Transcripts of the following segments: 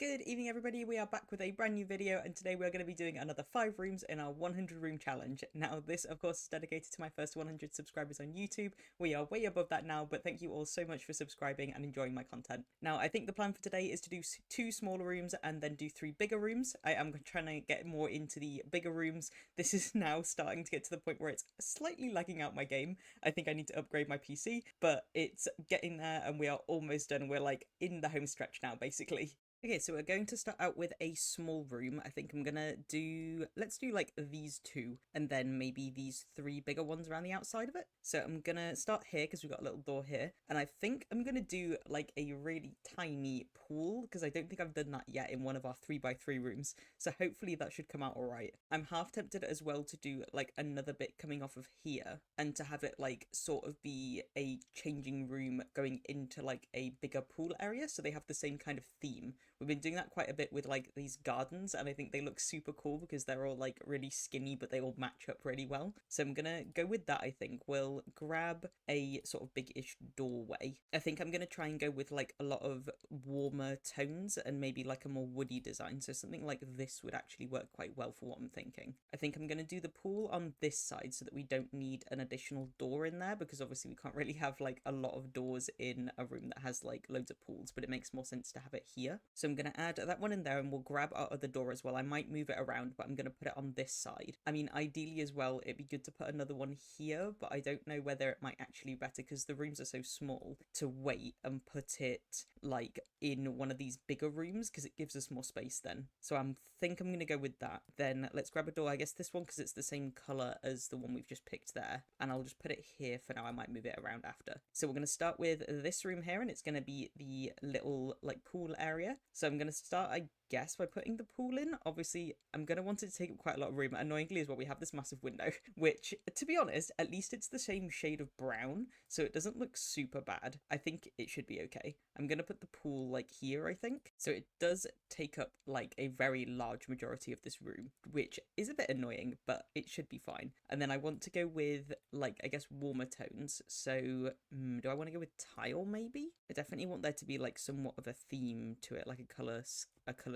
Good evening everybody, we are back with a brand new video and today we're going to be doing another 5 rooms in our 100 room challenge. Now this of course is dedicated to my first 100 subscribers on YouTube. We are way above that now, but thank you all so much for subscribing and enjoying my content. Now I think the plan for today is to do 2 smaller rooms and then do 3 bigger rooms. I am trying to get more into the bigger rooms. This is now starting to get to the point where it's slightly lagging out my game. I think I need to upgrade my PC, but it's getting there and we are almost done. We're like in the home stretch now basically. Okay, so we're going to start out with a small room. I think I'm gonna do, let's do like these 2 and then maybe these 3 bigger ones around the outside of it. So I'm gonna start here because we've got a little door here. And I think I'm gonna do like a really tiny pool because I don't think I've done that yet in one of our 3x3 rooms. So hopefully that should come out all right. I'm half tempted as well to do like another bit coming off of here and to have it like sort of be a changing room going into like a bigger pool area. So they have the same kind of theme. We've been doing that quite a bit with like these gardens and I think they look super cool because they're all like really skinny but they all match up really well. So I'm gonna go with that. I think we'll grab a sort of big-ish doorway. I think I'm gonna try and go with like a lot of warmer tones and maybe like a more woody design. So something like this would actually work quite well for what I'm thinking. I think I'm gonna do the pool on this side so that we don't need an additional door in there because obviously we can't really have like a lot of doors in a room that has like loads of pools, but it makes more sense to have it here. So I'm going to add that one in there and we'll grab our other door as well. I might move it around, but I'm going to put it on this side. I mean, ideally as well, it'd be good to put another one here, but I don't know whether it might actually be better because the rooms are so small to wait and put it like in one of these bigger rooms because it gives us more space then. So I think I'm going to go with that. Then let's grab a door. I guess this one because it's the same color as the one we've just picked there. And I'll just put it here for now. I might move it around after. So we're going to start with this room here and it's going to be the little like pool area. So I'm going to start, I guess, by putting the pool in. Obviously, I'm going to want it to take up quite a lot of room. Annoyingly as well, we have this massive window, which, to be honest, at least it's the same shade of brown, so it doesn't look super bad. I think it should be okay. I'm going to put the pool, like, here, I think. So it does take up, like, a very large majority of this room, which is a bit annoying, but it should be fine. And then I want to go with, like, I guess, warmer tones. So, do I want to go with tile, maybe? I definitely want there to be, like, somewhat of a theme to it, like a color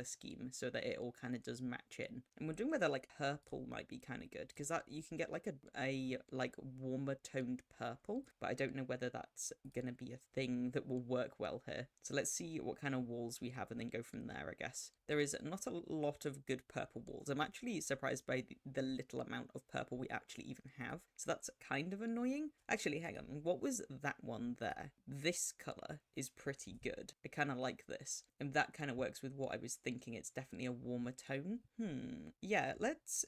scheme so that it all kind of does match in. And we're doing whether like purple might be kind of good because that you can get like a like warmer toned purple, but I don't know whether that's gonna be a thing that will work well here. So let's see what kind of walls we have and then go from there. I guess there is not a lot of good purple walls. I'm actually surprised by the little amount of purple we actually even have, so that's kind of annoying. Actually, hang on, what was that one there? This color is pretty good. I kind of like this, and that kind of works with what I was thinking. It's definitely a warmer tone. Yeah, let's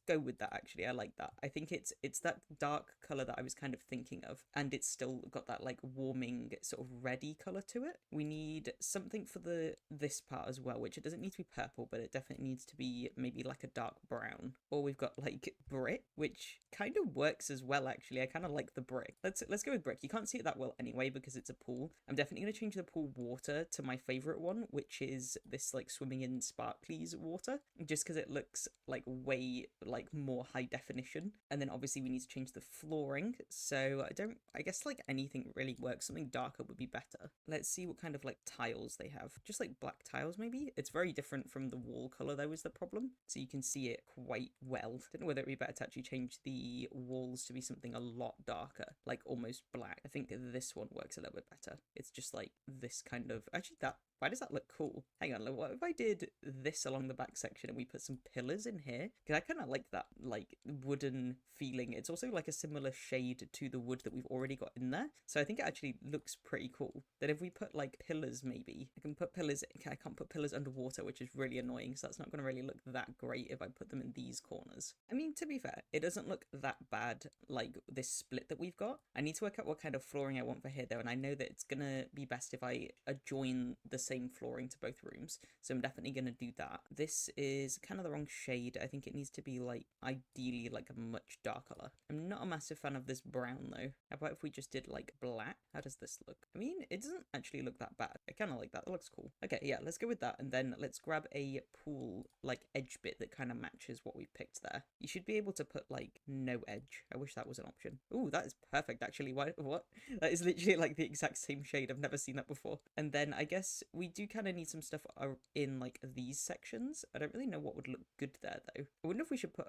go with that. Actually, I like that. I think it's that dark color that I was kind of thinking of, and it's still got that like warming sort of reddy color to it. We need something for this part as well, which it doesn't need to be purple, but it definitely needs to be maybe like a dark brown. Or we've got like brick, which kind of works as well. Actually, I kind of like the brick. Let's go with brick. You can't see it that well anyway because it's a pool. I'm definitely going to change the pool water to my favorite one, which is this like swimming in sparklies water, just because it looks like way like more high definition. And then obviously we need to change the flooring, so I guess like anything really works. Something darker would be better. Let's see what kind of like tiles they have. Just like black tiles maybe. It's very different from the wall color though is the problem, so you can see it quite well. Don't know whether it'd be better to actually change the walls to be something a lot darker, like almost black. I think this one works a little bit better. It's just like this kind of, actually that, why does that look cool? Hang on, what if I did this along the back section and we put some pillars in here? Because I kind of like that, like, wooden feeling. It's also, like, a similar shade to the wood that we've already got in there. So I think it actually looks pretty cool. Then if we put, like, pillars, maybe. I can put pillars, okay, I can't put pillars underwater, which is really annoying. So that's not going to really look that great if I put them in these corners. I mean, to be fair, it doesn't look that bad, like, this split that we've got. I need to work out what kind of flooring I want for here, though. And I know that it's going to be best if I adjoin the same flooring to both rooms, so I'm definitely going to do that. This is kind of the wrong shade. I think it needs to be like ideally like a much darker color. I'm not a massive fan of this brown though. How about if we just did like black? How does this look? I mean, it doesn't actually look that bad. I kind of like that. That looks cool. Okay, yeah, let's go with that, and then let's grab a pool like edge bit that kind of matches what we picked there. You should be able to put like no edge. I wish that was an option. Ooh, that is perfect actually. What? That is literally like the exact same shade. I've never seen that before. And then I guess we do kind of need some stuff in like these sections. I don't really know what would look good there though. I wonder if we should put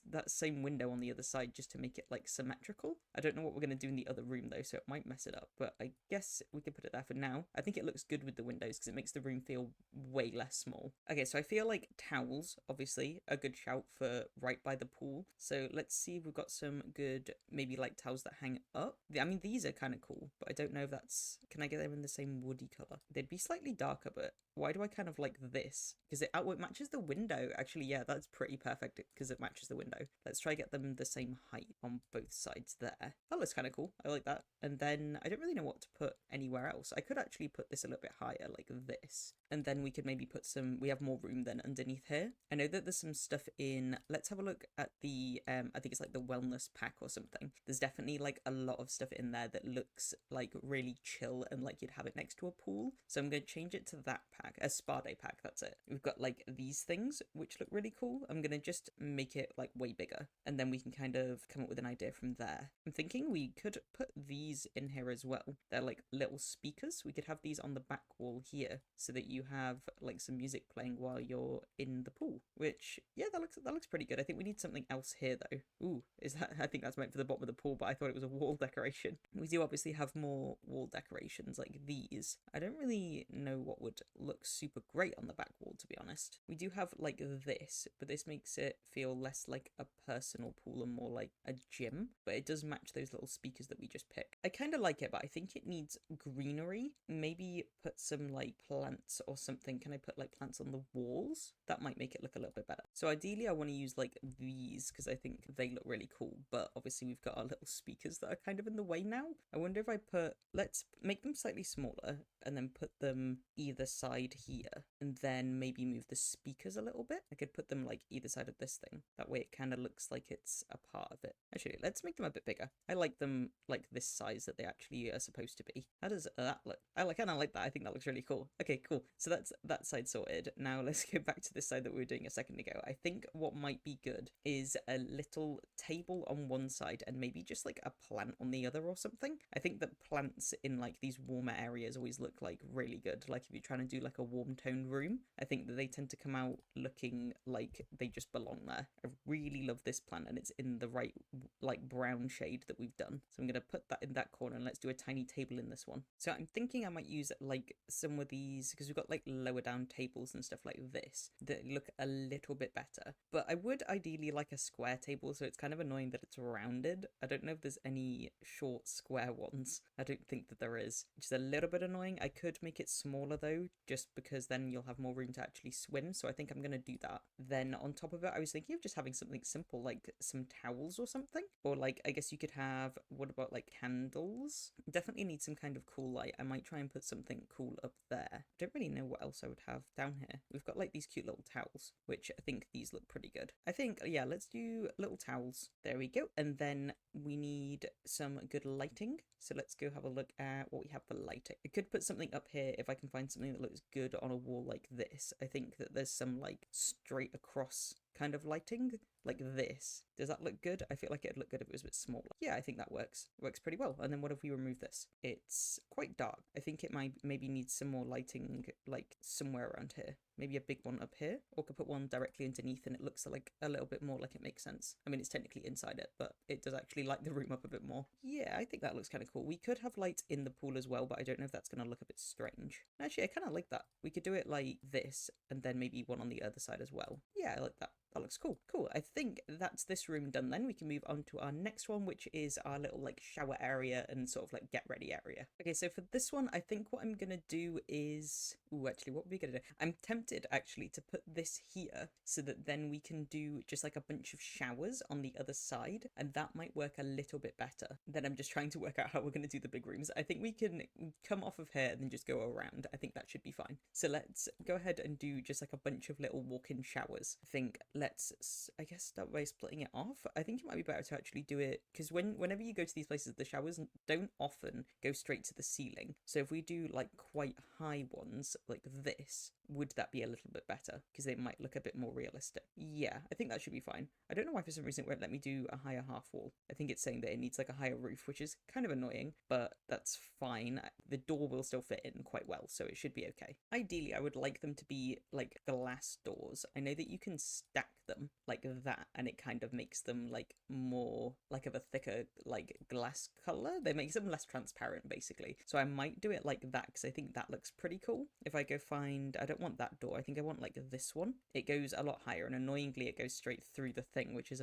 that same window on the other side just to make it like symmetrical. I don't know what we're going to do in the other room though, so it might mess it up, but I guess we could put it there for now. I think it looks good with the windows because it makes the room feel way less small. Okay, so I feel like towels, obviously, a good shout for right by the pool. So let's see if we've got some good, maybe like towels that hang up. I mean, these are kind of cool, but I don't know if that's, can I get them in the same woody color? They'd be slightly darker, but why do I kind of like this? Because it matches the window. Actually, yeah, that's pretty perfect because it matches the window. Let's try get them the same height on both sides there. That looks kind of cool. I like that. And then I don't really know what to put anywhere else. I could actually put this a little bit higher like this. And then we could maybe put some, we have more room then underneath here. I know that there's some stuff in, let's have a look at the, I think it's like the wellness pack or something. There's definitely like a lot of stuff in there that looks like really chill and like you'd have it next to a pool. So I'm going to change it to that pack, a spa day pack, that's it. We've got like these things, which look really cool. I'm going to just make it like way bigger. And then we can kind of come up with an idea from there. I'm thinking we could put these in here as well. They're like little speakers. We could have these on the back wall here so that you have like some music playing while you're in the pool, which, yeah, that looks pretty good. I think we need something else here though. Ooh, is that, I think that's meant for the bottom of the pool, but I thought it was a wall decoration. We do obviously have more wall decorations like these. I don't really know what would look super great on the back wall, to be honest. We do have like this, but this makes it feel less like a personal pool and more like a gym, but it does match those little speakers that we just picked. I kind of like it, but I think it needs greenery. Maybe put some like plants or something. Can I put like plants on the walls? That might make it look a little bit better. So ideally I want to use like these because I think they look really cool, but obviously we've got our little speakers that are kind of in the way now. I wonder if I put, let's make them slightly smaller and then put them either side here and then maybe move the speakers a little bit. I could put them like either side of this thing. That way it kind of looks like it's a part of it. Actually, let's make them a bit bigger. I like them like this size that they actually are supposed to be. How does that look? I kind of like that. I think that looks really cool. Okay, cool. So that's that side sorted. Now let's go back to this side that we were doing a second ago. I think what might be good is a little table on one side and maybe just like a plant on the other or something. I think that plants in like these warmer areas always look like really good. Like if you're trying to do like a warm toned room, I think that they tend to come out looking like they just belong there. I really love this plant and it's in the right like brown shade that we've done. So I'm going to put that in that corner and let's do a tiny table in this one. So I'm thinking I might use like some of these because we've got like lower down tables and stuff like this that look a little bit better. But I would ideally like a square table, so it's kind of annoying that it's rounded. I don't know if there's any short square ones. I don't think that there is, which is a little bit annoying. I could make it smaller though, just because then you'll have more room to actually swim. So I think I'm going to do that. Then on top of it, I was thinking of just having something simple like some towels or something. Or like, I guess you could have, what about like candles? Definitely need some kind of cool light. I might try and put something cool up there. Don't really know what else I would have down here. We've got like these cute little towels, which I think these look pretty good. I think, yeah, let's do little towels. There we go. And then we need some good lighting. So let's go have a look at what we have for lighting. I could put something up here if I can find something that looks good on a wall like this. I think that there's some like straight across kind of lighting like this. Does that look good? I feel like it'd look good if it was a bit smaller. Yeah, I think that works. Works pretty well. And then what if we remove this? It's quite dark. I think it might maybe need some more lighting like somewhere around here. Maybe a big one up here, or could put one directly underneath and it looks like a little bit more like it makes sense. I mean, it's technically inside it, but it does actually light the room up a bit more. Yeah, I think that looks kind of cool. We could have lights in the pool as well, but I don't know if that's going to look a bit strange. Actually, I kind of like that. We could do it like this and then maybe one on the other side as well. Yeah, I like that. That looks cool. Cool. I think that's this room done then. We can move on to our next one, which is our little like shower area and sort of like get ready area. Okay, so for this one, I think what I'm going to do is... Ooh, actually, what are we going to do? I'm tempted actually to put this here so that then we can do just like a bunch of showers on the other side. And that might work a little bit better. Then I'm just trying to work out how we're going to do the big rooms. I think we can come off of here and then just go around. I think that should be fine. So let's go ahead and do just like a bunch of little walk-in showers. I think let's, I guess, start by splitting it off. I think it might be better to actually do it because whenever you go to these places, the showers don't often go straight to the ceiling. So if we do like quite high ones like this, would that be a little bit better? Because they might look a bit more realistic. Yeah, I think that should be fine. I don't know why for some reason it won't let me do a higher half wall. I think it's saying that it needs like a higher roof, which is kind of annoying, but that's fine. The door will still fit in quite well, so it should be okay. Ideally, I would like them to be like glass doors. I know that you can stack them like that, and it kind of makes them like more like of a thicker like glass color. They makes them less transparent basically. So I might do it like that because I think that looks pretty cool. If I go find, I don't want that door. I think I want like this one. It goes a lot higher, and annoyingly it goes straight through the thing, which is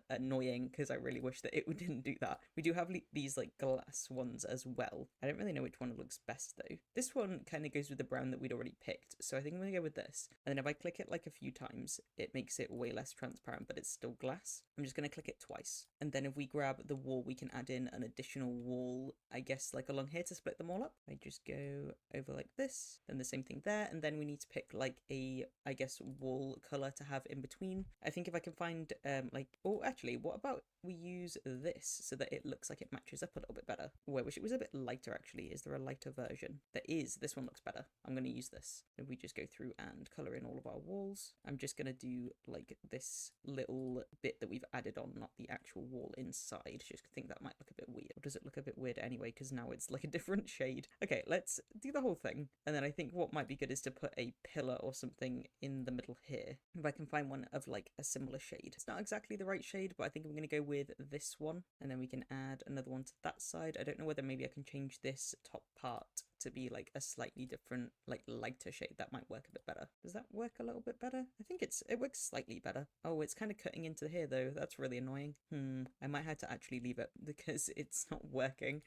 annoying because I really wish that it didn't do that. We do have these like glass ones as well. I don't really know which one looks best though. This one kind of goes with the brown that we'd already picked, so I think I'm gonna go with this. And then if I click it like a few times, it makes it way less transparent, but it's still glass. I'm just gonna click it twice, and then if we grab the wall, we can add in an additional wall, I guess like along here to split them all up. I just go over like this, then the same thing there, and then we need to pick like a, I guess, wall color to have in between. I think if I can find like, oh actually, what about we use this so that it looks like it matches up a little bit better? Oh, I wish it was a bit lighter actually. Is there a lighter version? There is. This one looks better. I'm going to use this. If we just go through and color in all of our walls, I'm just going to do like this little bit that we've added on, not the actual wall inside. Just think that might look a bit weird. Or does it look a bit weird anyway? Because now it's like a different shade. Okay, let's do the whole thing. And then I think what might be good is to put a pillar or something in the middle here. If I can find one of like a similar shade. It's not exactly the right shade, but I think I'm going to go with this one. And then we can add another one to that side. I don't know whether maybe I can change this top part to be like a slightly different, like lighter shade. That might work a bit better. Does that work a little bit better? I think it works slightly better. Oh, it's kind of cutting into here though. That's really annoying. I might have to actually leave it because it's not working.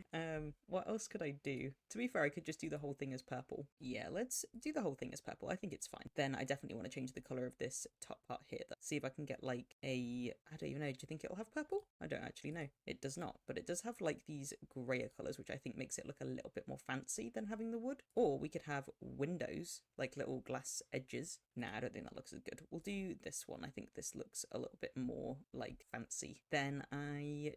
What else could I do? To be fair, I could just do the whole thing as purple. Yeah, let's do the whole thing as purple. I think it's fine. Then I definitely want to change the color of this top part here. See if I can get like a, I don't even know. Do you think it'll have purple? I don't actually know. It does not, but it does have like these grayer colors, which I think makes it look a little bit more fancy than having the wood. Or we could have windows, like little glass edges. Nah, I don't think that looks as good. We'll do this one. I think this looks a little bit more like fancy. Then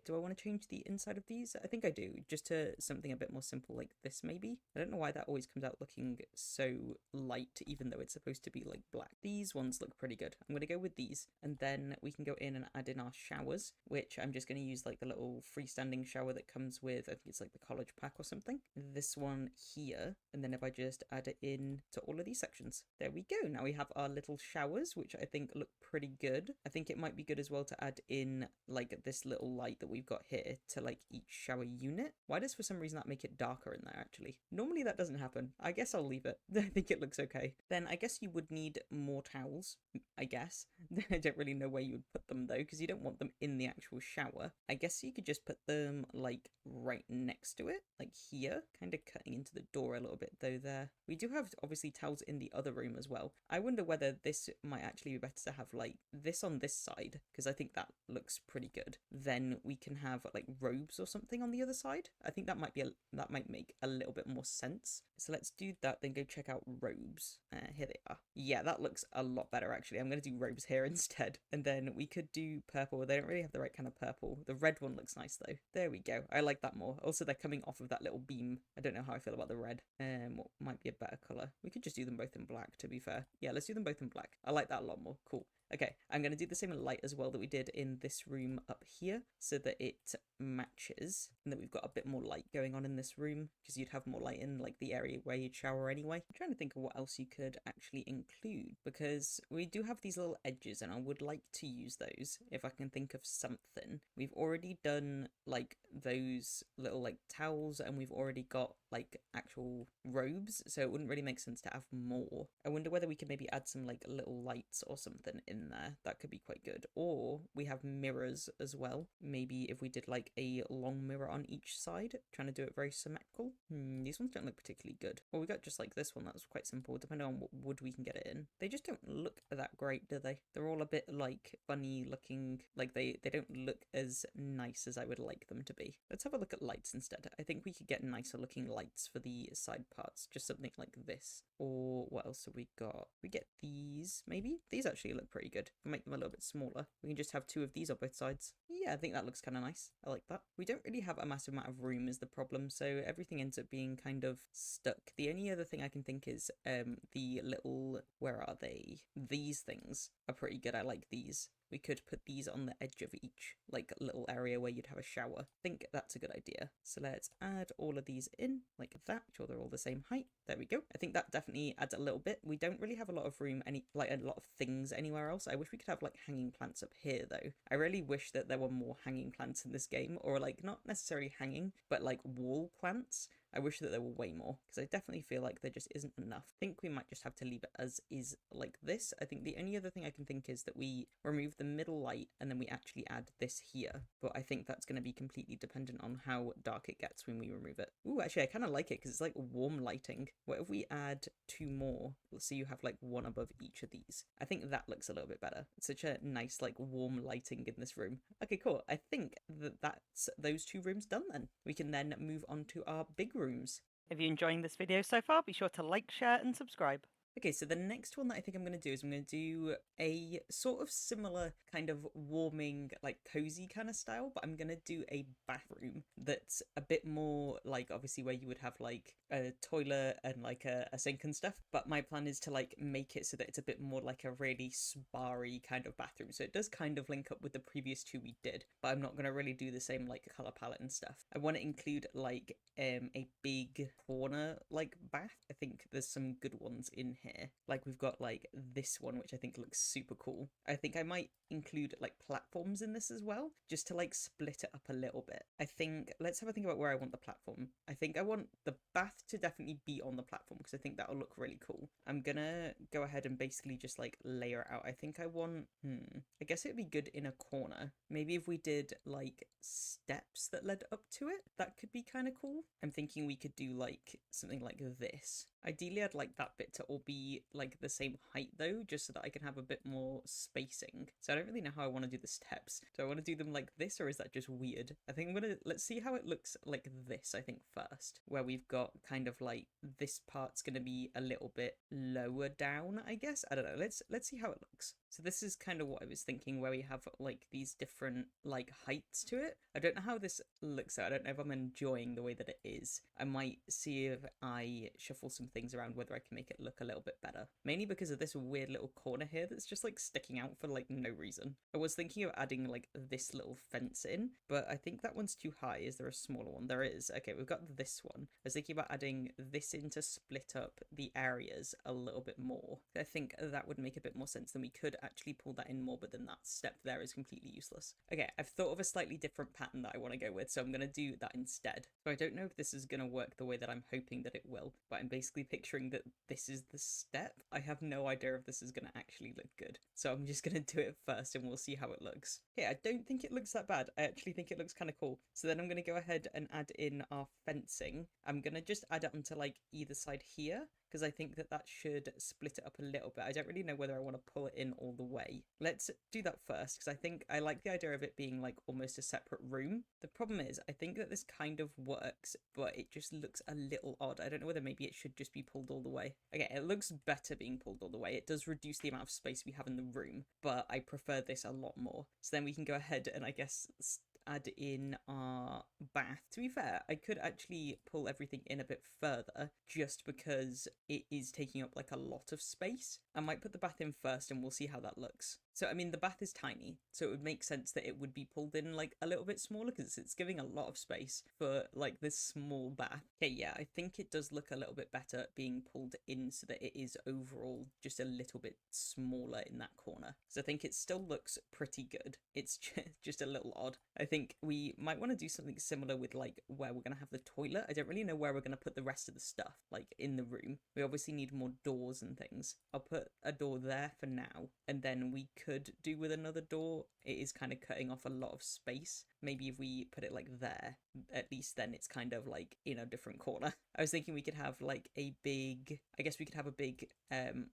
do I want to change the inside of these? I think I do, just to something a bit more simple like this maybe. I don't know why that always comes out looking so light, even though it's supposed to be like black. These ones look pretty good. I'm going to go with these, and then we can go in and add in our showers, which I'm just going to use like the little freestanding shower that comes with, I think it's like the college pack or something. This one here, and then if I just add it in to all of these sections, there we go. Now we have our little showers, which I think look pretty good. I think it might be good as well to add in like this little light that we've got here to like each shower unit. Why does for some reason that make it darker in there actually? Normally that doesn't happen. I guess I'll leave it. I think it looks okay. Then I guess you would need more towels, I guess. I don't really know where you would put them though, because you don't want them in the actual shower. I guess you could just put them like right next to it, like here, kind of cutting into the door a little bit though there. We do have obviously towels in the other room as well. I wonder whether this might actually be better to have like this on this side, because I think that looks pretty good. Then we can have like robes or something on the other side. I think that might be that might make a little bit more sense. So let's do that, then go check out robes. Here they are. Yeah, that looks a lot better actually. I'm going to do robes here instead. And then we could do purple. They don't really have the right kind of purple. The red one looks nice though. There we go. I like that more. Also, they're coming off of that little beam. I don't know how I feel about the red. What might be a better color? We could just do them both in black, to be fair. Yeah, let's do them both in black. I like that a lot more. Cool. Okay, I'm going to do the same in light as well that we did in this room up here, so that it matches and that we've got a bit more light going on in this room, because you'd have more light in like the area where you'd shower anyway. I'm trying to think of what else you could actually include, because we do have these little edges and I would like to use those if I can think of something. We've already done like those little like towels, and we've already got like actual robes, so it wouldn't really make sense to have more. I wonder whether we could maybe add some like little lights or something in there. That could be quite good. Or we have mirrors as well. Maybe if we did like a long mirror on each side, trying to do it very symmetrical. These ones don't look particularly good. Well, we got just like this one. That's quite simple, depending on what wood we can get it in. They just don't look that great, do they? They're all a bit like funny looking, like they don't look as nice as I would like them to be. Let's have a look at lights instead. I think we could get nicer looking lights for the side parts, just something like this. Or what else have we got? We get these, maybe? These actually look pretty good. We'll make them a little bit smaller. We can just have 2 of these on both sides. Yeah, I think that looks kind of nice. I like that. We don't really have a massive amount of room is the problem, so everything ends up being kind of stuck. The only other thing I can think is the little, where are they? These things are pretty good. I like these. We could put these on the edge of each, like, little area where you'd have a shower. I think that's a good idea. So let's add all of these in, like that. Sure, they're all the same height. There we go. I think that definitely adds a little bit. We don't really have a lot of room, like a lot of things anywhere else. I wish we could have, like, hanging plants up here, though. I really wish that there were more hanging plants in this game, or, like, not necessarily hanging, but, like, wall plants. I wish that there were way more, because I definitely feel like there just isn't enough. I think we might just have to leave it as is, like this. I think the only other thing I can think is that we remove the middle light and then we actually add this here. But I think that's going to be completely dependent on how dark it gets when we remove it. Ooh, actually, I kind of like it because it's like warm lighting. What if we add 2 more? So you have like 1 above each of these. I think that looks a little bit better. It's such a nice, like, warm lighting in this room. Okay, cool. I think that that's those 2 rooms done then. We can then move on to our big rooms. If you're enjoying this video so far, be sure to like, share and subscribe. Okay, so the next one that I think I'm going to do is I'm going to do a sort of similar kind of warming, like, cozy kind of style, but I'm going to do a bathroom that's a bit more like, obviously, where you would have like a toilet and like a sink and stuff, but my plan is to like make it so that it's a bit more like a really spa-y kind of bathroom. So it does kind of link up with the previous 2 we did, but I'm not going to really do the same like color palette and stuff. I want to include like a big corner like bath. I think there's some good ones in here. Like we've got like this one, which I think looks super cool. I think I might include like platforms in this as well, just to like split it up a little bit. I think let's have a think about where I want the platform. I think I want the bath to definitely be on the platform because I think that'll look really cool. I'm gonna go ahead and basically just like layer it out. I think I want, I guess it'd be good in a corner. Maybe if we did like steps that led up to it, that could be kind of cool. I'm thinking we could do like something like this. Ideally, I'd like that bit to all be like the same height though, just so that I can have a bit more spacing. So I don't really know how I want to do the steps. Do I want to do them like this, or is that just weird? I think let's see how it looks like this, I think, first, where we've got kind of like this part's going to be a little bit lower down, I guess. I don't know. Let's see how it looks. So this is kind of what I was thinking, where we have like these different like heights to it. I don't know how this looks out. I don't know if I'm enjoying the way that it is. I might see if I shuffle some things around whether I can make it look a little bit better. Mainly because of this weird little corner here that's just like sticking out for like no reason. I was thinking of adding like this little fence in, but I think that one's too high. Is there a smaller one? There is. Okay, we've got this one. I was thinking about adding this in to split up the areas a little bit more. I think that would make a bit more sense. Than we could actually pull that in more, but then that step there is completely useless. Okay, I've thought of a slightly different pattern that I want to go with, so I'm going to do that instead. So I don't know if this is going to work the way that I'm hoping that it will, but I'm basically picturing that this is the step. I have no idea if this is going to actually look good, so I'm just going to do it first and we'll see how it looks. Okay, I don't think it looks that bad. I actually think it looks kind of cool. So then I'm going to go ahead and add in our fencing. I'm going to just add it onto like either side here, because I think that should split it up a little bit. I don't really know whether I want to pull it in all the way. Let's do that first, because I think I like the idea of it being like almost a separate room. The problem is I think that this kind of works, but it just looks a little odd. I don't know whether maybe it should just be pulled all the way. Okay, it looks better being pulled all the way. It does reduce the amount of space we have in the room, but I prefer this a lot more. So then we can go ahead and I guess add in our bath. To be fair, I could actually pull everything in a bit further just because it is taking up like a lot of space. I might put the bath in first and we'll see how that looks. So, I mean, the bath is tiny, so it would make sense that it would be pulled in like a little bit smaller because it's giving a lot of space for like this small bath. Okay, yeah, I think it does look a little bit better being pulled in so that it is overall just a little bit smaller in that corner. So I think it still looks pretty good. It's just a little odd. I think we might want to do something similar with like where we're going to have the toilet. I don't really know where we're going to put the rest of the stuff, like in the room. We obviously need more doors and things. I'll put a door there for now, and then we could do with another door. It is kind of cutting off a lot of space, maybe if we put it like there, at least then it's kind of like in a different corner. I was thinking we could have like a big, I guess we could have a big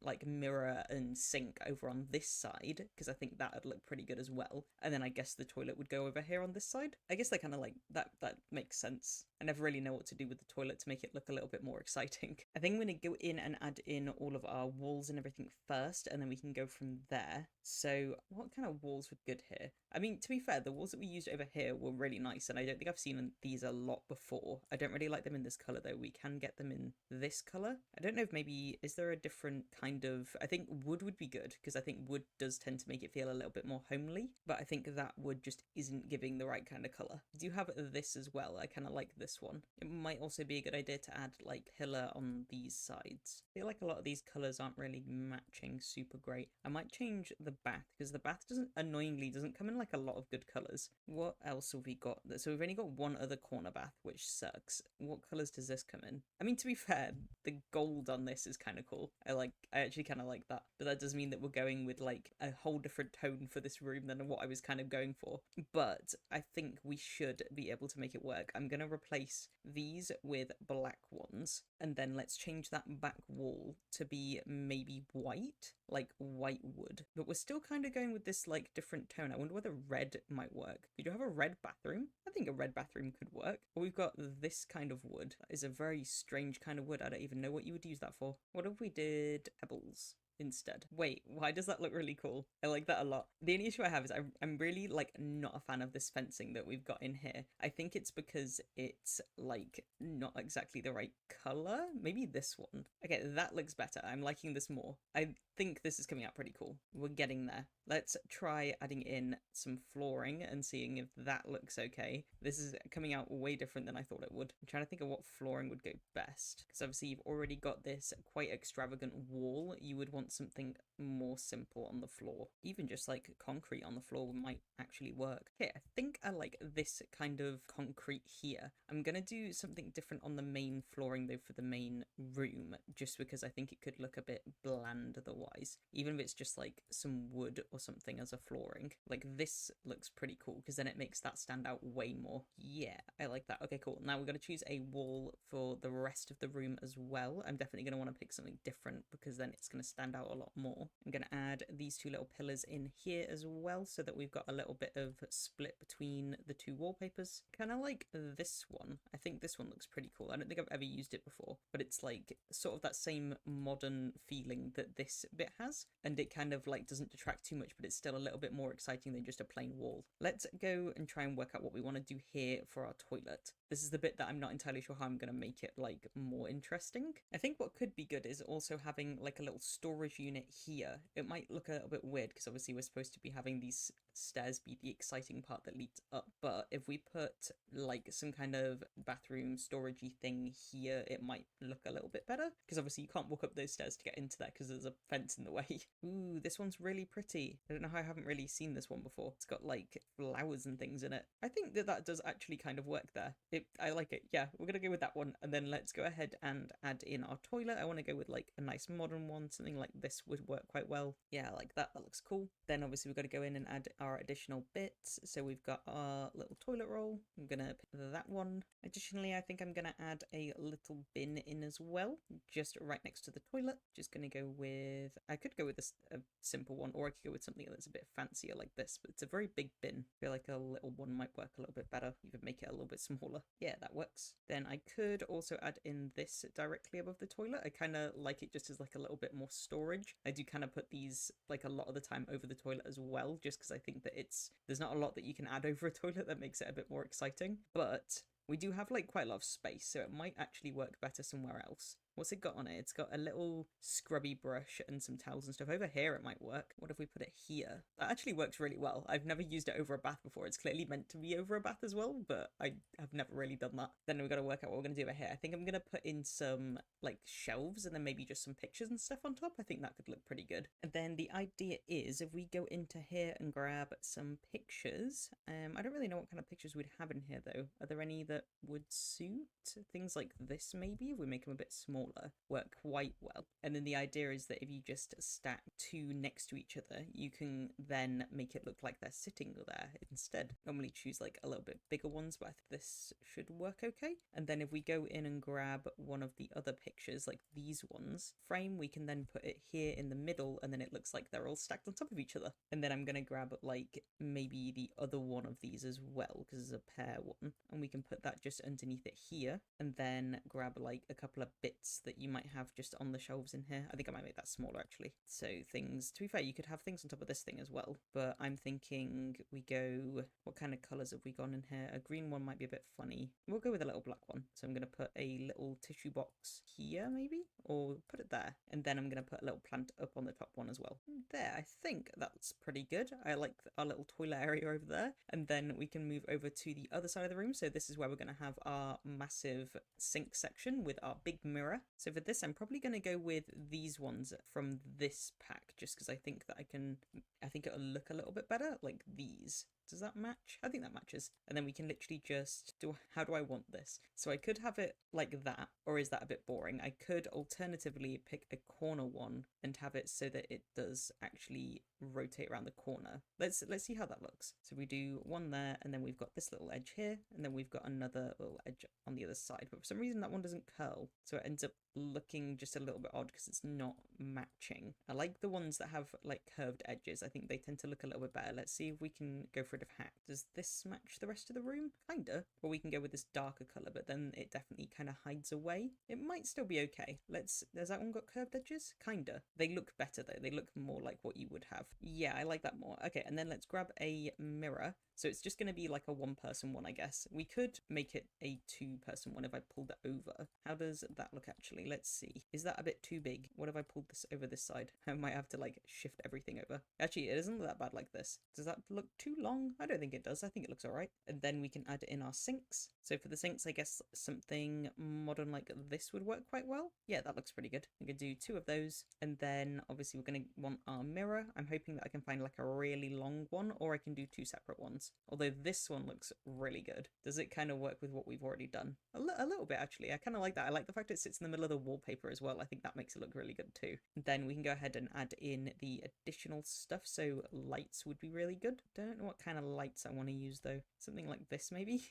like mirror and sink over on this side, because I think that would look pretty good as well. And then I guess the toilet would go over here on this side. I guess they kind of like that makes sense. I never really know what to do with the toilet to make it look a little bit more exciting. I think I'm going to go in and add in all of our walls and everything first, and then we can go from there. So what kind of walls would good here? I mean, to be fair, the walls that we used over here were really nice, and I don't think I've seen these a lot before. I don't really like them in this color though. We can get them in this color. I don't know if maybe, is there a different kind of, I think wood would be good, because I think wood does tend to make it feel a little bit more homely, but I think that wood just isn't giving the right kind of color. I do have this as well. I kind of like this one. It might also be a good idea to add like pillar on these sides. I feel like a lot of these colors aren't really matching super great. I might change the bath, because the bath annoyingly doesn't come in like a lot of good colors. What else have we got? So we've only got one other corner bath, which sucks. What colors does this come in? I mean, to be fair, the gold on this is kind of cool. I actually kind of like that, but that does mean that we're going with like a whole different tone for this room than what I was kind of going for. But I think we should be able to make it work. I'm gonna replace these with black ones, and then let's change that back wall to be maybe white, like white wood. But we're still kind of going with this like different tone. I wonder whether red might work. Did you have a red bathroom? I think a red bathroom could work. But we've got this kind of wood. That is a very strange kind of wood. I don't even know what you would use that for. What if we did pebbles instead? Wait, why does that look really cool? I like that a lot. The only issue I have is I'm really like not a fan of this fencing that we've got in here. I think it's because it's like not exactly the right color. Maybe this one. Okay, that looks better. I'm liking this more. I think this is coming out pretty cool. We're getting there. Let's try adding in some flooring and seeing if that looks okay. This is coming out way different than I thought it would. I'm trying to think of what flooring would go best, because obviously you've already got this quite extravagant wall. You would want something more simple on the floor. Even just like concrete on the floor might actually work. Okay, I think I like this kind of concrete here. I'm gonna do something different on the main flooring though for the main room, just because I think it could look a bit bland otherwise, even if it's just like some wood or something as a flooring. Like this looks pretty cool, because then it makes that stand out way more. Yeah, I like that. Okay, cool. Now we're going to choose a wall for the rest of the room as well. I'm definitely going to want to pick something different, because then it's going to stand out a lot more. I'm going to add these two little pillars in here as well, so that we've got a little bit of split between the two wallpapers. Kind of like this one. I think this one looks pretty cool. I don't think I've ever used it before, but it's like sort of that same modern feeling that this bit has, and it kind of like doesn't detract too much, but it's still a little bit more exciting than just a plain wall. Let's go and try and work out what we want to do here for our toilet. This is the bit that I'm not entirely sure how I'm going to make it like more interesting. I think what could be good is also having like a little storage unit here. It might look a little bit weird, because obviously we're supposed to be having these stairs be the exciting part that leads up, but if we put like some kind of bathroom storagey thing here, it might look a little bit better, because obviously you can't walk up those stairs to get into there because there's a fence in the way. Ooh, this one's really pretty. I don't know how I haven't really seen this one before. It's got like flowers and things in it. I think that does actually kind of work there. I like it. Yeah, we're gonna go with that one, and then let's go ahead and add in our toilet. I want to go with like a nice modern one. Something like this would work quite well. Yeah, I like that. That looks cool. Then obviously we've got to go in and add our additional bits. So we've got our little toilet roll. I'm gonna pick that one. Additionally, I think I'm gonna add a little bin in as well, just right next to the toilet. Just gonna go with, I could go with a simple one, or I could go with something that's a bit fancier like this, but it's a very big bin. I feel like a little one might work a little bit better, even make it a little bit smaller. Yeah, that works. Then I could also add in this directly above the toilet. I kind of like it just as like a little bit more storage. I do kind of put these like a lot of the time over the toilet as well, just because I think that there's not a lot that you can add over a toilet that makes it a bit more exciting, but we do have like quite a lot of space, so it might actually work better somewhere else. What's it got on it? It's got a little scrubby brush and some towels and stuff. Over here it might work. What if we put it here? That actually works really well. I've never used it over a bath before. It's clearly meant to be over a bath as well, but I have never really done that. Then we've got to work out what we're going to do over here. I think I'm going to put in some like shelves and then maybe just some pictures and stuff on top. I think that could look pretty good. And then the idea is if we go into here and grab some pictures, I don't really know what kind of pictures we'd have in here though. Are there any that would suit? Things like this maybe, if we make them a bit smaller. smaller work quite well. And then the idea is that if you just stack two next to each other, you can then make it look like they're sitting there instead. Normally choose like a little bit bigger ones, but I think this should work okay. And then if we go in and grab one of the other pictures, like these ones, frame, we can then put it here in the middle, and then it looks like they're all stacked on top of each other. And then I'm gonna grab like maybe the other one of these as well, because it's a pair one, and we can put that just underneath it here, and then grab like a couple of bits that you might have just on the shelves in here. I think I might make that smaller actually. So things, to be fair, you could have things on top of this thing as well, but I'm thinking we go, what kind of colors have we gone in here? A green one might be a bit funny. We'll go with a little black one. So I'm going to put a little tissue box here maybe, or put it there. And then I'm going to put a little plant up on the top one as well. There, I think that's pretty good. I like our little toilet area over there. And then we can move over to the other side of the room. So this is where we're going to have our massive sink section with our big mirror. So for this, I'm probably going to go with these ones from this pack, just because I think that I think it'll look a little bit better, like these. Does that match? I think that matches. And then we can literally just do, how do I want this? So I could have it like that, or is that a bit boring? I could alternatively pick a corner one and have it so that it does actually rotate around the corner. Let's see how that looks. So we do one there, and then we've got this little edge here, and then we've got another little edge on the other side. But for some reason that one doesn't curl, so it ends up looking just a little bit odd because it's not matching. I like the ones that have like curved edges. I think they tend to look a little bit better. Let's see if we can go for a different hat. Does this match the rest of the room? Kinda. Or we can go with this darker color, but then it definitely kind of hides away. It might still be okay. Has that one got curved edges? Kinda. They look better though. They look more like what you would have. Yeah, I like that more. Okay, and then let's grab a mirror. So it's just going to be like a one-person one, I guess. We could make it a two-person one if I pulled it over. How does that look actually? Let's see. Is that a bit too big? What if I pulled this over this side? I might have to like shift everything over. Actually, it doesn't look that bad like this. Does that look too long? I don't think it does. I think it looks all right. And then we can add in our sinks. So for the sinks, I guess something modern like this would work quite well. Yeah, that looks pretty good. We could do two of those. And then obviously we're going to want our mirror. I'm hoping that I can find like a really long one, or I can do two separate ones. Although this one looks really good. Does it kind of work with what we've already done? A little bit actually. I kind of like that. I like the fact it sits in the middle of the wallpaper as well. I think that makes it look really good too. Then we can go ahead and add in the additional stuff. So lights would be really good. Don't know what kind of lights I want to use though. Something like this maybe?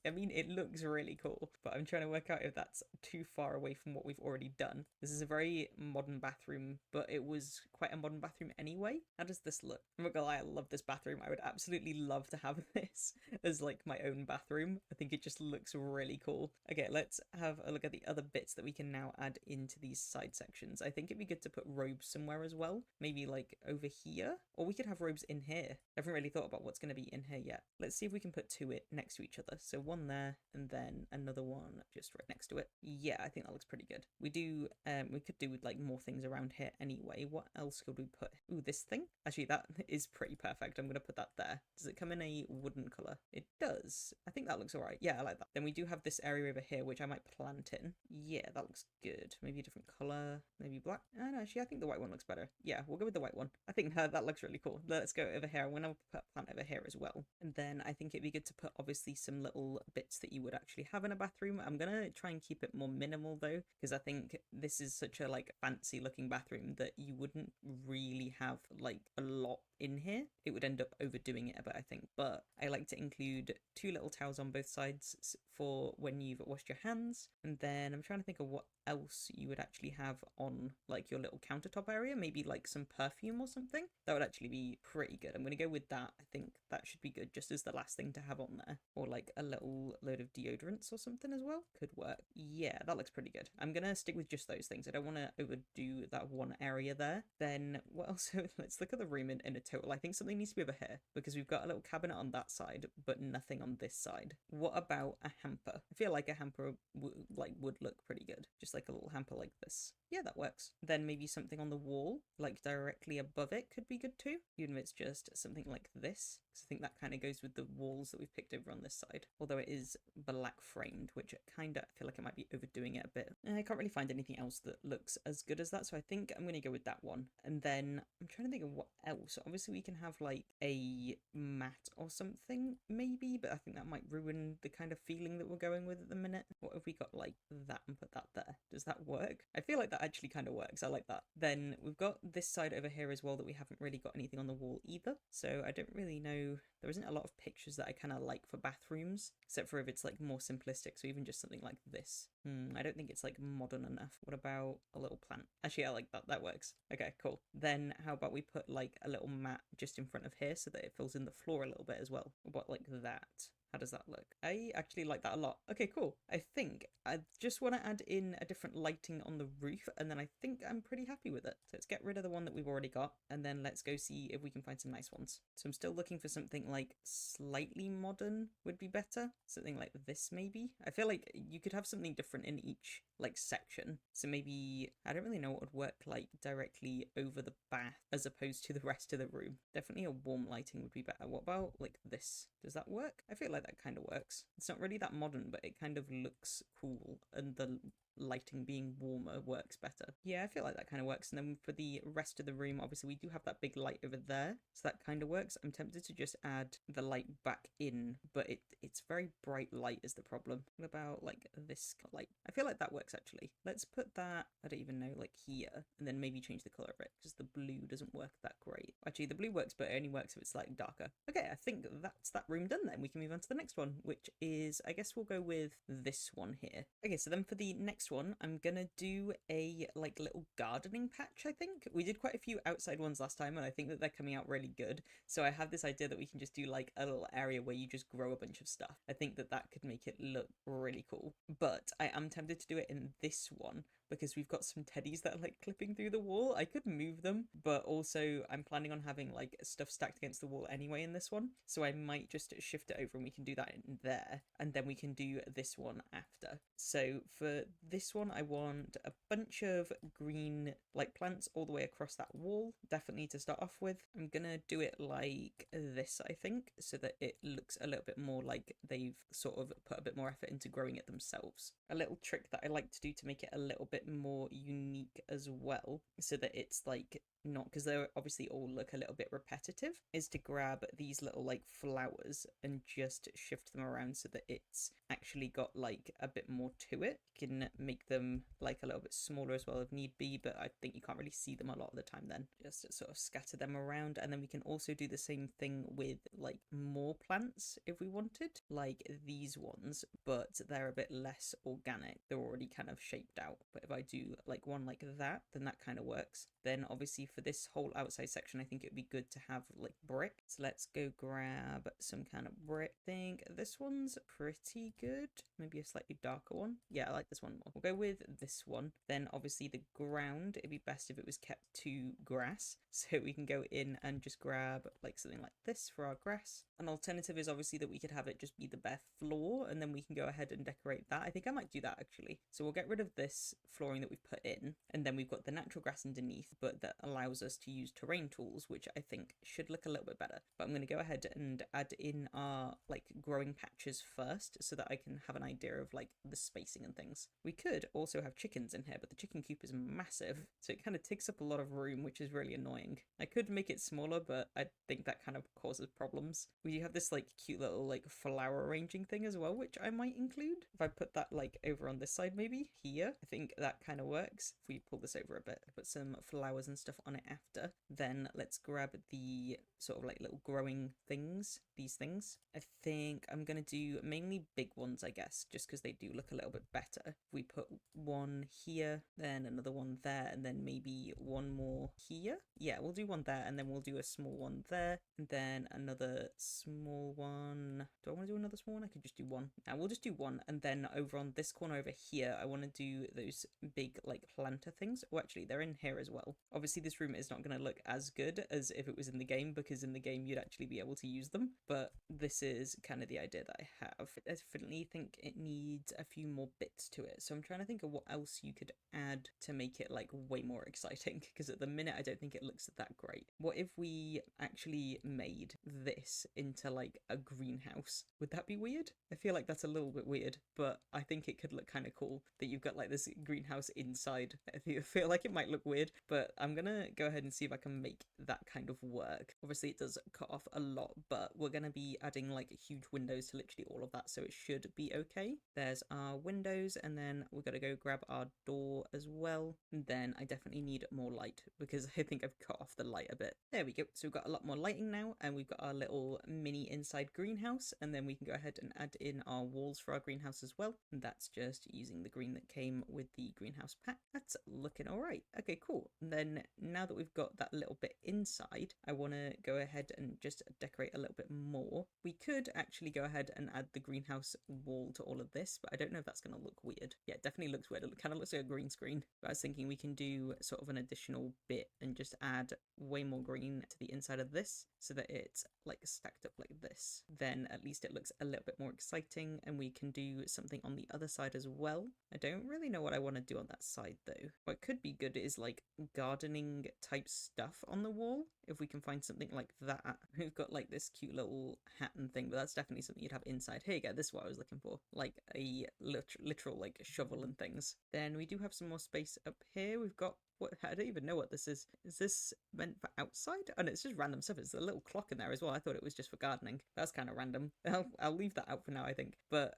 I mean, it looks really cool, but I'm trying to work out if that's too far away from what we've already done. This is a very modern bathroom, but it was quite a modern bathroom anyway. How does this look? I'm not gonna lie, I love this bathroom. I would absolutely love to have this as like my own bathroom. I think it just looks really cool. Okay, let's have a look at the other bits that we can now add into these side sections. I think it'd be good to put robes somewhere as well. Maybe like over here, or we could have robes in here. I haven't really thought about what's going to be in here yet. Let's see if we can put two next to each other. So one there, and then another one just right next to it. Yeah, I think that looks pretty good. We could do with like more things around here anyway. What else could we put? Ooh, this thing. Actually, that is pretty perfect. I'm gonna put that there. Does it come in a wooden color? It does. I think that looks all right. Yeah, I like that. Then we do have this area over here, which I might plant in. Yeah, that looks good. Maybe a different color, maybe black. No, actually, I think the white one looks better. Yeah, we'll go with the white one. I think that looks really cool. Let's go over here. I'm gonna put a plant over here as well. And then I think it'd be good to put obviously some little bits that you would actually have in a bathroom. I'm gonna try and keep it more minimal though, because I think this is such a like fancy looking bathroom that you wouldn't really have like a lot in here. It would end up overdoing it a bit, I think. But I like to include two little towels on both sides for when you've washed your hands. And then I'm trying to think of what else you would actually have on like your little countertop area. Maybe like some perfume or something. That would actually be pretty good. I'm gonna go with that. I think that should be good just as the last thing to have on there. Or like a little load of deodorants or something as well. Could work. Yeah, that looks pretty good. I'm gonna stick with just those things. I don't want to overdo that one area there. Then what else? Let's look at the room in a total. I think something needs to be over here because we've got a little cabinet on that side but nothing on this side. What about a hamper? I feel like a hamper would look pretty good, just like a little hamper like this. Yeah, that works. Then maybe something on the wall like directly above it could be good too, even if it's just something like this. because I think that kind of goes with the walls that we've picked over on this side, although it is black framed, which kind of, I feel like I might be overdoing it a bit. I can't really find anything else that looks as good as that, so I think I'm going to go with that one. And then I'm trying to think of what else. Obviously we can have like a mat or something maybe, but I think that might ruin the kind of feeling that we're going with at the minute. What if we got like that and put that there? Does that work? I feel like that actually kind of works. I like that. Then we've got this side over here as well that we haven't really got anything on the wall either, so I don't really know. There isn't a lot of pictures that I kind of like for bathrooms, except for if it's like more simplistic, so even just something like this. I don't think it's like modern enough. What about a little plant? Actually, I like that. That works. Okay, cool. Then how about we put like a little mat just in front of here so that it fills in the floor a little bit as well? What about like that? How does that look? I actually like that a lot. Okay, cool. I think I just want to add in a different lighting on the roof, and then I think I'm pretty happy with it. So let's get rid of the one that we've already got, and then let's go see if we can find some nice ones. So I'm still looking for something like slightly modern would be better. Something like this maybe. I feel like you could have something different in each like section. So maybe, I don't really know what would work like directly over the bath as opposed to the rest of the room. Definitely a warm lighting would be better. What about like this? Does that work? I feel like that kind of works. It's not really that modern, but it kind of looks cool, and the lighting being warmer works better. Yeah, I feel like that kind of works. And then for the rest of the room, obviously we do have that big light over there, so that kind of works. I'm tempted to just add the light back in, but it's very bright light is the problem. What about like this light? I feel like that works actually. Let's put that, I don't even know, like here, and then maybe change the color of it, because the blue doesn't work that great. Actually, the blue works, but it only works if it's slightly darker. Okay, I think that's that room done then. We can move on to the next one, which is, I guess we'll go with this one here. Okay, so then for the next one, I'm gonna do a like little gardening patch. I think we did quite a few outside ones last time, and I think that they're coming out really good. So I have this idea that we can just do like a little area where you just grow a bunch of stuff. I think that that could make it look really cool, but I am tempted to do it in this one because we've got some teddies that are like clipping through the wall. I could move them, but also I'm planning on having like stuff stacked against the wall anyway in this one, so I might just shift it over and we can do that in there, and then we can do this one after. So for this one, I want a bunch of green like plants all the way across that wall, definitely to start off with. I'm gonna do it like this, I think, so that it looks a little bit more like they've sort of put a bit more effort into growing it themselves. A little trick that I like to do to make it a little bit more unique as well, so that it's like not, because they obviously all look a little bit repetitive, is to grab these little like flowers and just shift them around so that it's actually got like a bit more to it. You can make them like a little bit smaller as well if need be, but I think you can't really see them a lot of the time then. Just sort of scatter them around, and then we can also do the same thing with like more plants if we wanted, like these ones, but they're a bit less organic. They're already kind of shaped out. But if I do like one like that, then that kind of works. Then obviously for this whole outside section, I think it would be good to have like brick. So let's go grab some kind of brick. I think this one's pretty good. Maybe a slightly darker one. Yeah, I like this one more. We'll go with this one. Then obviously the ground, it'd be best if it was kept to grass. So we can go in and just grab like something like this for our grass. An alternative is obviously that we could have it just be the bare floor, and then we can go ahead and decorate that. I think I might do that actually. So we'll get rid of this flooring that we've put in, and then we've got the natural grass underneath, but that allows us to use terrain tools, which I think should look a little bit better. But I'm going to go ahead and add in our like growing patches first, so that I can have an idea of like the spacing and things. We could also have chickens in here, but the chicken coop is massive, so it kind of takes up a lot of room, which is really annoying. I could make it smaller, but I think that kind of causes problems. We have this like cute little like flower arranging thing as well, which I might include. If I put that like over on this side, maybe here, I think that kind of works. If we pull this over a bit, put some flowers and stuff on it after, then let's grab the sort of like little growing things, these things. I think I'm gonna do mainly big ones, I guess, just because they do look a little bit better. We put one here, then another one there, and then maybe one more here. Yeah, we'll do one there, and then we'll do a small one there, and then another small one. Do I want to do another small one? I could just do one. Now we'll just do one, and then over on this corner over here, I want to do those big like planter things. Oh, actually, they're in here as well. Obviously, this this room is not going to look as good as if it was in the game, because in the game you'd actually be able to use them, but this is kind of the idea that I have. I definitely think it needs a few more bits to it, so I'm trying to think of what else you could add to make it like way more exciting, because at the minute I don't think it looks that great. What if we actually made this into like a greenhouse? Would that be weird? I feel like that's a little bit weird, but I think it could look kind of cool that you've got like this greenhouse inside. I feel like it might look weird, but I'm gonna go ahead and see if I can make that kind of work. Obviously it does cut off a lot, but we're gonna be adding like huge windows to literally all of that, so it should be okay. There's our windows, and then we're gonna go grab our door as well. And then I definitely need more light, because I think I've cut off the light a bit. There we go. So we've got a lot more lighting now, and we've got our little mini inside greenhouse, and then we can go ahead and add in our walls for our greenhouse as well. And that's just using the green that came with the greenhouse pack. That's looking all right. Okay, cool. And then now that we've got that little bit inside, I want to go ahead and just decorate a little bit more. We could actually go ahead and add the greenhouse wall to all of this, but I don't know if that's going to look weird. Yeah, it definitely looks weird. It kind of looks like a green screen, but I was thinking we can do sort of an additional bit and just add way more green to the inside of this so that it's like stacked up like this. Then at least it looks a little bit more exciting, and we can do something on the other side as well. I don't really know what I want to do on that side though. What could be good is like gardening type stuff on the wall, if we can find something like that. We've got like this cute little hat and thing, but that's definitely something you'd have inside. Here you go, this is what I was looking for, like a literal like shovel and things. Then we do have some more space up here. We've got what, I don't even know what this is. Is this meant for outside? Oh no, it's just random stuff. It's a little clock in there as well. I thought it was just for gardening. That's kind of random. I'll leave that out for now, I think. But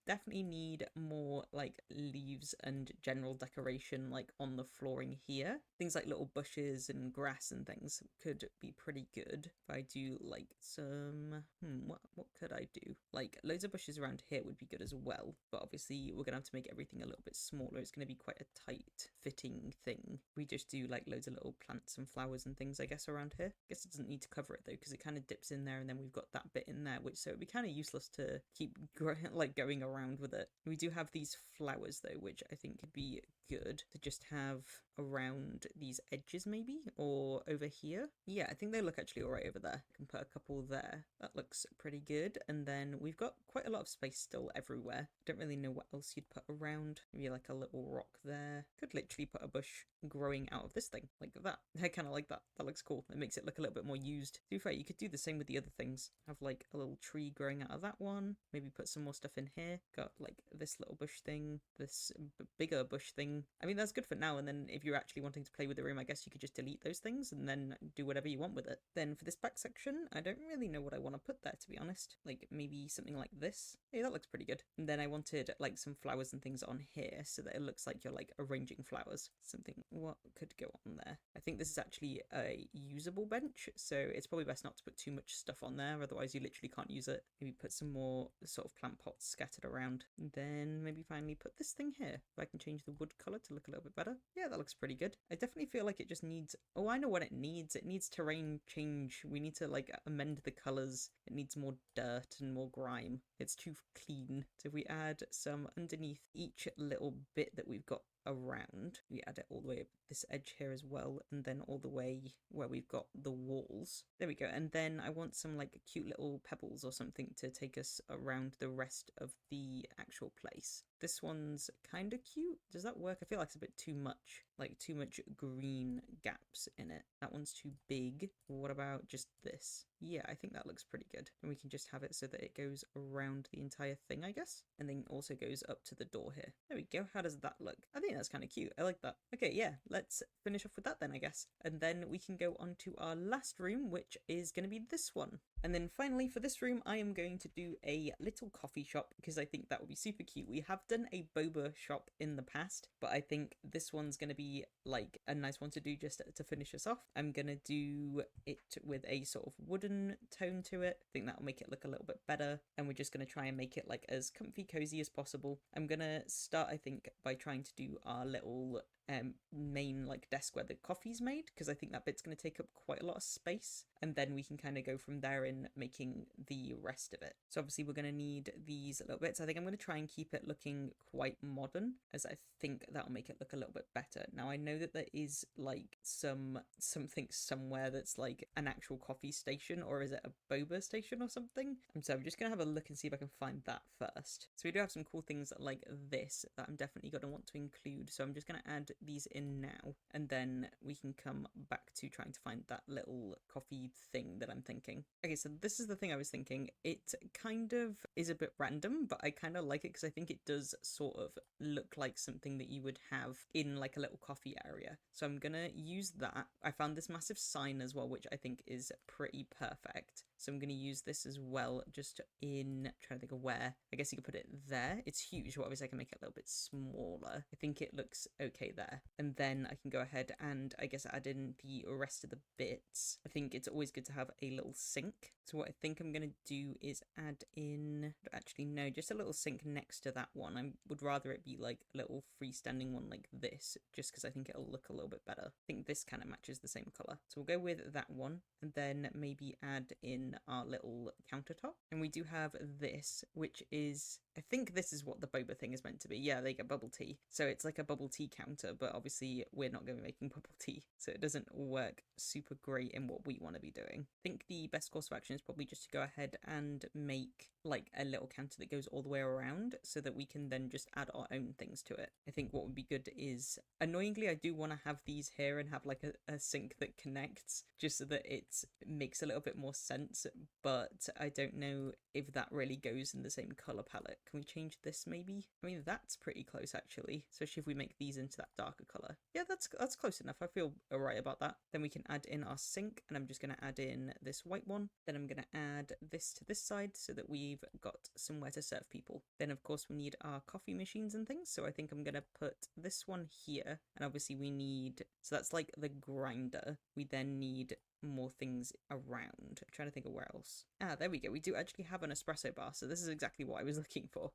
definitely need more like leaves and general decoration like on the flooring here. Things like little bushes and grass and things could be pretty good. If I do like some, what could I do? Like loads of bushes around here would be good as well. But obviously we're gonna have to make everything a little bit smaller. It's gonna be quite a tight fitting thing. We just do like loads of little plants and flowers and things, I guess, around here. I guess it doesn't need to cover it though, because it kind of dips in there, and then we've got that bit in there, which so it'd be kind of useless to keep like going around with it. We do have these flowers though, which I think could be good to just have around these edges maybe, or over here. Yeah, I think they look actually all right over there. I can put a couple there. That looks pretty good. And then we've got quite a lot of space still everywhere. Don't really know what else you'd put around. Maybe like a little rock there. Could literally put a bush growing out of this thing like that. I kind of like that. That looks cool. It makes it look a little bit more used. To be fair, you could do the same with the other things. Have like a little tree growing out of that one. Maybe put some more stuff in here. Got like this little bush thing, this bigger bush thing. I mean, that's good for now. And then if you're actually wanting to play with the room, I guess you could just delete those things and then do whatever you want with it. Then for this back section, I don't really know what I want to put there, to be honest. Like maybe something like this. Hey, that looks pretty good. And then I wanted like some flowers and things on here so that it looks like you're like arranging flowers. Something, what could go on there? I think this is actually a usable bench, so it's probably best not to put too much stuff on there, otherwise you literally can't use it. Maybe put some more sort of plant pots scattered around. And then maybe finally put this thing here. If I can change the wood color to look a little bit better. Yeah, that looks pretty good. I definitely feel like it just needs, oh, I know what it needs. It needs terrain change. We need to like amend the colors. It needs more dirt and more grime. It's too clean. So if we add some underneath each little bit that we've got around, we add it all the way up this edge here as well, and then all the way where we've got the walls. There we go. And then I want some like cute little pebbles or something to take us around the rest of the actual place. This one's kind of cute. Does that work? I feel like it's a bit too much, like too much green gaps in it. That one's too big. What about just this? Yeah, I think that looks pretty good. And we can just have it so that it goes around the entire thing, I guess. And then also goes up to the door here. There we go. How does that look? I think that's kind of cute. I like that. Okay, yeah, let's finish off with that then, I guess. And then we can go on to our last room, which is going to be this one. And then finally for this room, I am going to do a little coffee shop because I think that would be super cute. We have done a boba shop in the past, but I think this one's going to be like a nice one to do just to finish us off. I'm going to do it with a sort of wooden tone to it. I think that'll make it look a little bit better. And we're just going to try and make it like as comfy, cozy as possible. I'm going to start, I think, by trying to do our little main like desk where the coffee's made, because I think that bit's going to take up quite a lot of space. and then we can kind of go from there in making the rest of it. So obviously we're going to need these little bits. I think I'm going to try and keep it looking quite modern, as I think that'll make it look a little bit better. Now I know that there is like something somewhere that's like an actual coffee station, or is it a boba station or something? And so I'm just going to have a look and see if I can find that first. So we do have some cool things like this that I'm definitely going to want to include. So I'm just going to add these in now, and then we can come back to trying to find that little coffee thing that I'm thinking. Okay, so this is the thing I was thinking. It kind of is a bit random, but I kind of like it because I think it does sort of look like something that you would have in like a little coffee area. So I'm gonna use that. I found this massive sign as well, which I think is pretty perfect. So I'm going to use this as well, just in, trying to think of where. I guess you could put it there. It's huge, but obviously I can make it a little bit smaller. I think it looks okay there. And then I can go ahead and I guess add in the rest of the bits. I think it's always good to have a little sink. So what I think I'm going to do is add in, actually no, just a little sink next to that one. I would rather it be like a little freestanding one like this, just because I think it'll look a little bit better. I think this kind of matches the same color. So we'll go with that one, and then maybe add in our little countertop. And we do have this, which is, I think this is what the boba thing is meant to be. Yeah, they get bubble tea. So it's like a bubble tea counter, but obviously we're not going to be making bubble tea, so it doesn't work super great in what we want to be doing. I think the best course of action is probably just to go ahead and make like a little counter that goes all the way around, so that we can then just add our own things to it. I think what would be good is, annoyingly, I do want to have these here and have like a sink that connects, just so that it makes a little bit more sense, but I don't know if that really goes in the same color palette. Can we change this maybe? I mean, that's pretty close actually, especially if we make these into that darker color. Yeah, that's close enough. I feel alright about that. Then we can add in our sink, and I'm just going to add in this white one. Then I'm going to add this to this side so that we've got somewhere to serve people. Then of course we need our coffee machines and things, so I think I'm going to put this one here, and obviously we need, so that's like the grinder. We then need more things around. I'm trying to think of where else. Ah, there we go. We do actually have an espresso bar, so this is exactly what I was looking for,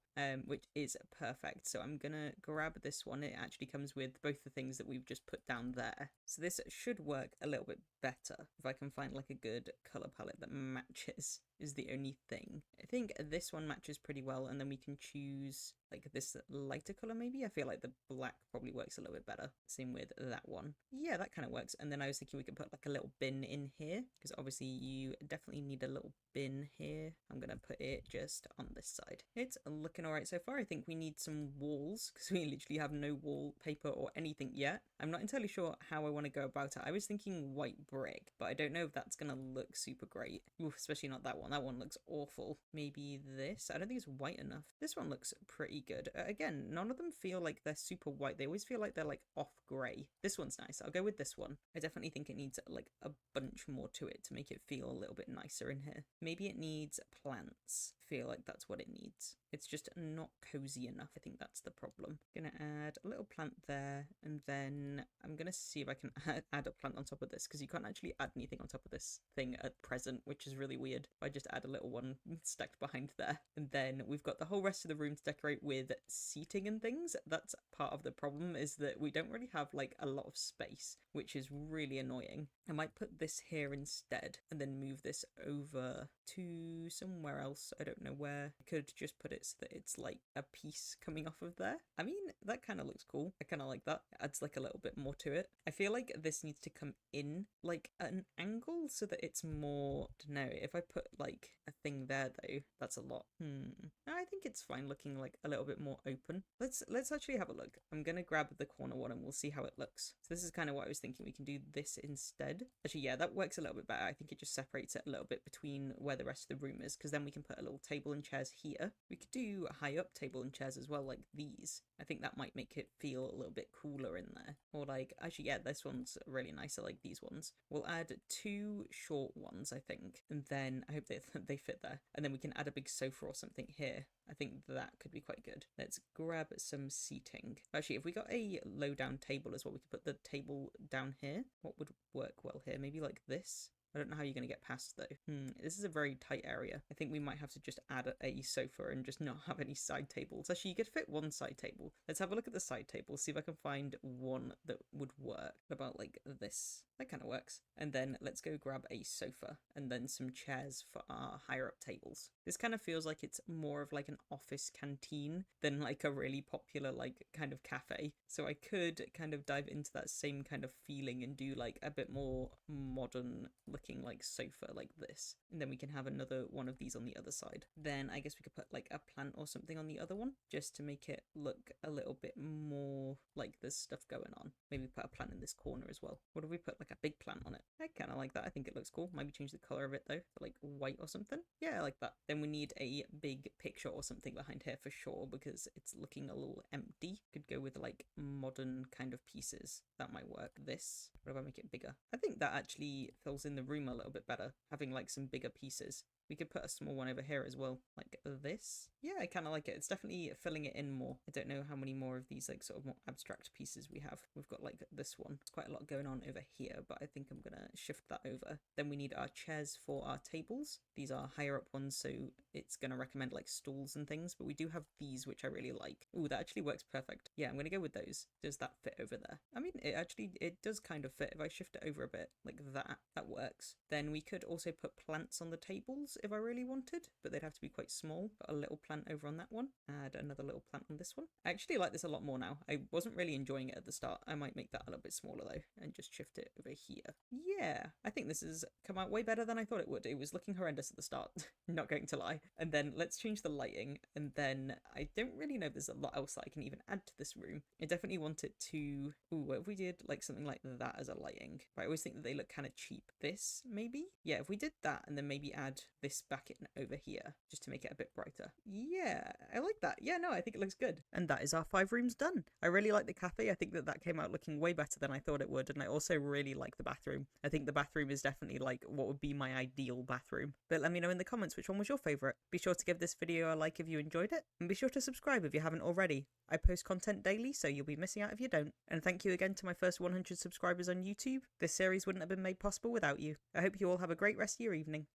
which is perfect. So I'm gonna grab this one. It actually comes with both the things that we've just put down there, so this should work a little bit better if I can find like a good color palette that matches, is the only thing. I think this one matches pretty well, and then we can choose like this lighter color maybe. I feel like the black probably works a little bit better. Same with that one. Yeah, that kind of works. And then I was thinking we could put like a little bin in here, because obviously you definitely need a little bin here. I'm gonna put it just on this side. It's looking all right so far. I think we need some walls, because we literally have no wallpaper or anything yet. I'm not entirely sure how I want to go about it. I was thinking white brick, but I don't know if that's gonna look super great. Ooh, especially not that one. That one looks awful. Maybe this. I don't think it's white enough. This one looks pretty good. Again, none of them feel like they're super white. They always feel like they're like off grey. This one's nice. I'll go with this one. I definitely think it needs like a bunch more to it to make it feel a little bit nicer in here. Maybe it needs plants. I feel like that's what it needs. It's just not cozy enough. I think that's the problem. Gonna add a little plant there, and then I'm gonna see if I can add a plant on top of this, because you can't actually add anything on top of this thing at present, which is really weird. I just add a little one stacked behind there, and then we've got the whole rest of the room to decorate with seating and things. That's part of the problem, is that we don't really have like a lot of space, which is really annoying. I might put this here instead, and then move this over to somewhere else. I don't know where. I could just put it so that it's like a piece coming off of there. I mean, that kind of looks cool. I kind of like that. It adds like a little bit more to it. I feel like this needs to come in like an angle so that it's more, I don't know, if I put like a thing there though, that's a lot. I think it's fine looking like a little bit more open. Let's actually have a look. I'm gonna grab the corner one and we'll see how it looks. So this is kind of what I was thinking. We can do this instead. Actually, yeah, that works a little bit better. I think it just separates it a little bit between where the rest of the room is, because then we can put a little table and chairs here. We could do a high up table and chairs as well, like these. I think that might make it feel a little bit cooler in there. Or like, actually, yeah, this one's really nice. I like these ones. We'll add 2 short ones, I think, and then I hope they fit there. And then we can add a big sofa or something here. I think that could be quite good. Let's grab some seating. Actually, if we got a low down table as well, we could put the table down here. What would work well here? Maybe like this? I don't know how you're going to get past though. This is a very tight area. I think we might have to just add a sofa and just not have any side tables. Actually, you could fit one side table. Let's have a look at the side table, see if I can find one that would work. What about like this? that kind of works. And then let's go grab a sofa and then some chairs for our higher up tables. This kind of feels like it's more of like an office canteen than like a really popular like kind of cafe. So I could kind of dive into that same kind of feeling and do like a bit more modern looking like sofa like this. And then we can have another one of these on the other side. Then I guess we could put like a plant or something on the other one just to make it look a little bit more like there's stuff going on. Maybe put a plant in this corner as well. What if we put like a big plant on it? I kind of like that. I think it looks cool. Maybe change the color of it though, for like white or something. Yeah, I like that. Then we need a big picture or something behind here for sure because it's looking a little empty. Could go with like modern kind of pieces. That might work. This. What if I make it bigger? I think that actually fills in the room a little bit better, having like some bigger pieces. We could put a small one over here as well, like this. Yeah, I kind of like it. It's definitely filling it in more. I don't know how many more of these like sort of more abstract pieces we have. We've got like this one. It's quite a lot going on over here, but I think I'm gonna shift that over. Then we need our chairs for our tables. These are higher up ones, so it's gonna recommend like stools and things, but we do have these, which I really like. Ooh, that actually works perfect. Yeah, I'm gonna go with those. Does that fit over there? I mean, it does kind of fit. If I shift it over a bit like that works. Then we could also put plants on the tables if I really wanted, but they'd have to be quite small. Got a little plant over on that one. Add another little plant on this one. I actually like this a lot more now. I wasn't really enjoying it at the start. I might make that a little bit smaller though and just shift it over here. Yeah, I think this has come out way better than I thought it would. It was looking horrendous at the start, not going to lie. And then let's change the lighting, and then I don't really know if there's a lot else that I can even add to this room. I definitely want it to... Ooh, what if we did like something like that as a lighting? But I always think that they look kind of cheap. This, maybe? Yeah, if we did that and then maybe add this back in over here just to make it a bit brighter. Yeah, I like that. Yeah, no, I think it looks good. And that is our 5 rooms done. I really like the cafe. I think that came out looking way better than I thought it would, and I also really like the bathroom. I think the bathroom is definitely like what would be my ideal bathroom. But let me know in the comments which one was your favourite. Be sure to give this video a like if you enjoyed it, and be sure to subscribe if you haven't already. I post content daily, so you'll be missing out if you don't. And thank you again to my first 100 subscribers on YouTube. This series wouldn't have been made possible without you. I hope you all have a great rest of your evening.